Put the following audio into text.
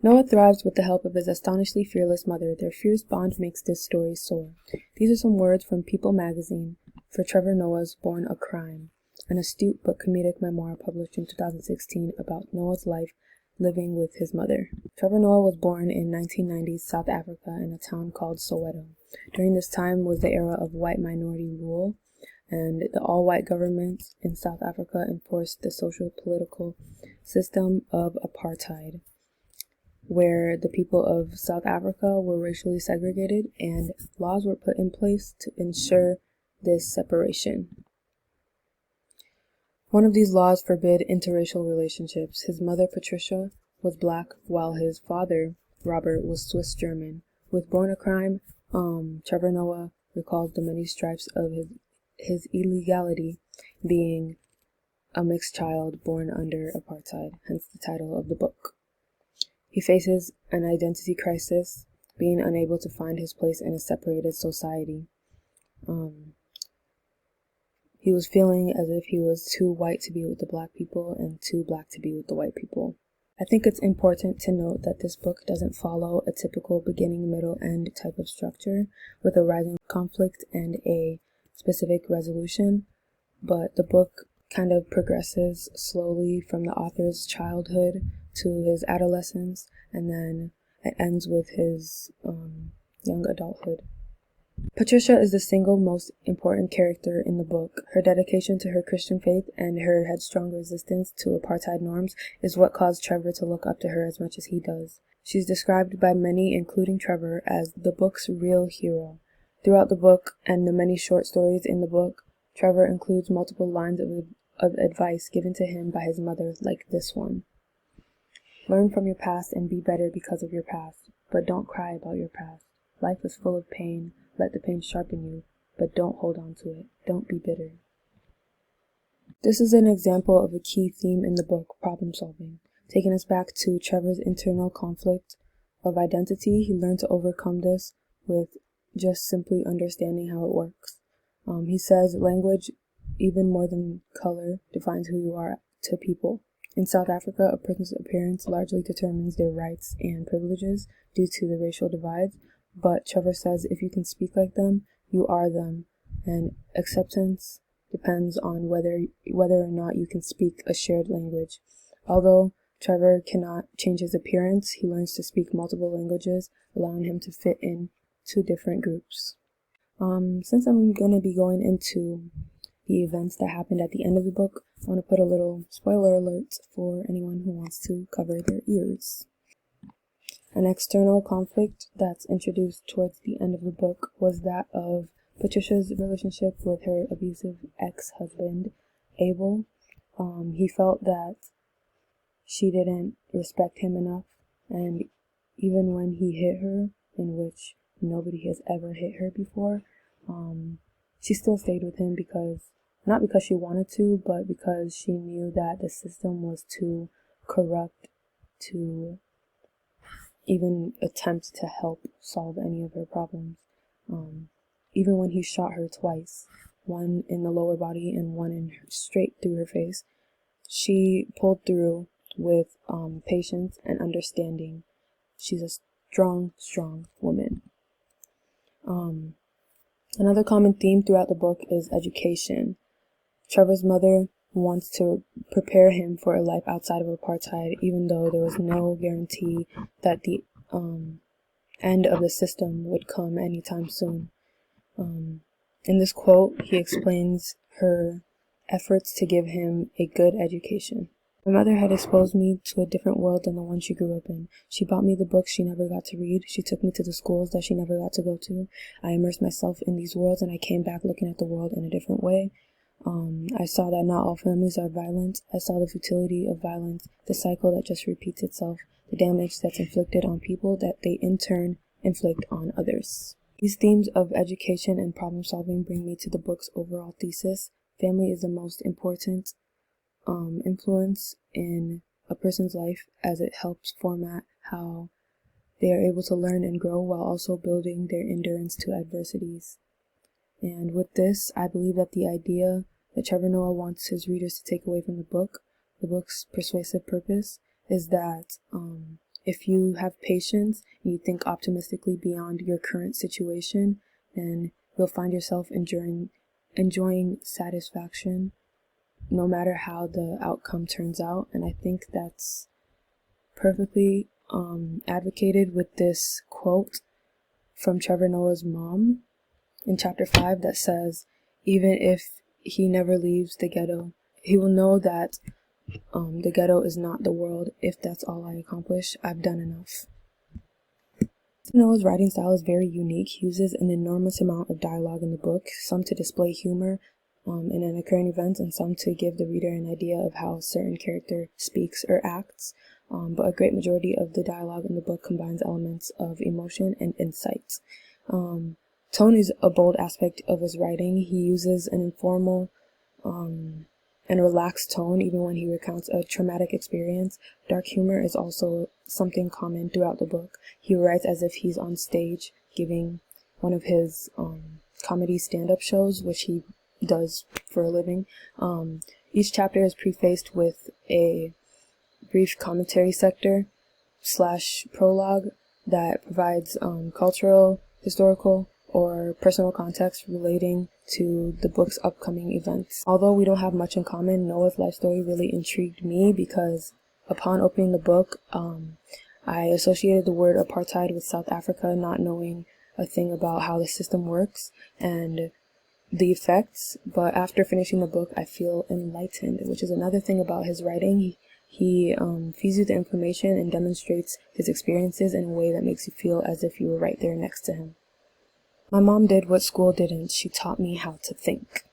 Noah thrives with the help of his astonishingly fearless mother. Their fierce bond makes this story soar. These are some words from People magazine for Trevor Noah's Born a Crime, an astute but comedic memoir published in 2016 about Noah's life living with his mother. Trevor Noah was born in 1990s South Africa in a town called Soweto. During this time was the era of white minority rule, and the all-white government in South Africa enforced the social-political system of apartheid, where the people of South Africa were racially segregated and laws were put in place to ensure this separation. One of these laws forbid interracial relationships. His mother, Patricia, was black, while his father, Robert, was Swiss-German. With Born a Crime, Trevor Noah recalls the many stripes of his illegality, being a mixed child born under apartheid, hence the title of the book. He faces an identity crisis, being unable to find his place in a separated society. He was feeling as if he was too white to be with the black people and too black to be with the white people. I think it's important to note that this book doesn't follow a typical beginning, middle, end type of structure with a rising conflict and a specific resolution, but the book kind of progresses slowly from the author's childhood to his adolescence, and then it ends with his young adulthood. Patricia is the single most important character in the book. Her dedication to her Christian faith and her headstrong resistance to apartheid norms is what caused Trevor to look up to her as much as he does. She's described by many, including Trevor, as the book's real hero. Throughout the book and the many short stories in the book, Trevor includes multiple lines of advice given to him by his mother, like this one. Learn from your past and be better because of your past, but don't cry about your past. Life is full of pain. Let the pain sharpen you, but don't hold on to it. Don't be bitter. This is an example of a key theme in the book, problem solving. Taking us back to Trevor's internal conflict of identity, he learned to overcome this with just simply understanding how it works. He says language, even more than color, defines who you are to people. In South Africa, a person's appearance largely determines their rights and privileges due to the racial divides, but Trevor says if you can speak like them, you are them, and acceptance depends on whether or not you can speak a shared language. Although Trevor cannot change his appearance, he learns to speak multiple languages, allowing him to fit in to different groups. Since I'm going to be going into the events that happened at the end of the book, I want to put a little spoiler alert for anyone who wants to cover their ears. An external conflict that's introduced towards the end of the book was that of Patricia's relationship with her abusive ex-husband, Abel. He felt that she didn't respect him enough, and even when he hit her, in which nobody has ever hit her before, she still stayed with him not because she wanted to, but because she knew that the system was too corrupt to even attempt to help solve any of her problems. Even when he shot her twice, one in the lower body and one straight through her face, she pulled through with patience and understanding. She's a strong, strong woman. Another common theme throughout the book is education. Trevor's mother wants to prepare him for a life outside of apartheid, even though there was no guarantee that the end of the system would come anytime soon. In this quote, he explains her efforts to give him a good education. My mother had exposed me to a different world than the one she grew up in. She bought me the books she never got to read. She took me to the schools that she never got to go to. I immersed myself in these worlds, and I came back looking at the world in a different way. I saw that not all families are violent. I saw the futility of violence, the cycle that just repeats itself, the damage that's inflicted on people that they in turn inflict on others. These themes of education and problem solving bring me to the book's overall thesis. Family is the most important influence in a person's life, as it helps format how they are able to learn and grow while also building their endurance to adversities. And with this, I believe that the idea that Trevor Noah wants his readers to take away from the book's persuasive purpose, is that If you have patience and you think optimistically beyond your current situation, then you'll find yourself enjoying satisfaction no matter how the outcome turns out. And I think that's perfectly advocated with this quote from Trevor Noah's mom in chapter 5 that says, even if he never leaves the ghetto, he will know that the ghetto is not the world. If that's all I accomplish, I've done enough. Noah's writing style is very unique. He uses an enormous amount of dialogue in the book, some to display humor in an occurring event, and some to give the reader an idea of how a certain character speaks or acts. But a great majority of the dialogue in the book combines elements of emotion and insight. Tone is a bold aspect of his writing. He uses an informal and relaxed tone even when he recounts a traumatic experience. Dark humor is also something common throughout the book. He writes as if he's on stage giving one of his comedy stand-up shows, which he does for a living. Each chapter is prefaced with a brief commentary sector / prologue that provides cultural, historical, or personal context relating to the book's upcoming events. Although we don't have much in common, Noah's life story really intrigued me because upon opening the book, I associated the word apartheid with South Africa, not knowing a thing about how the system works and the effects. But after finishing the book, I feel enlightened, which is another thing about his writing. He feeds you the information and demonstrates his experiences in a way that makes you feel as if you were right there next to him. My mom did what school didn't. She taught me how to think.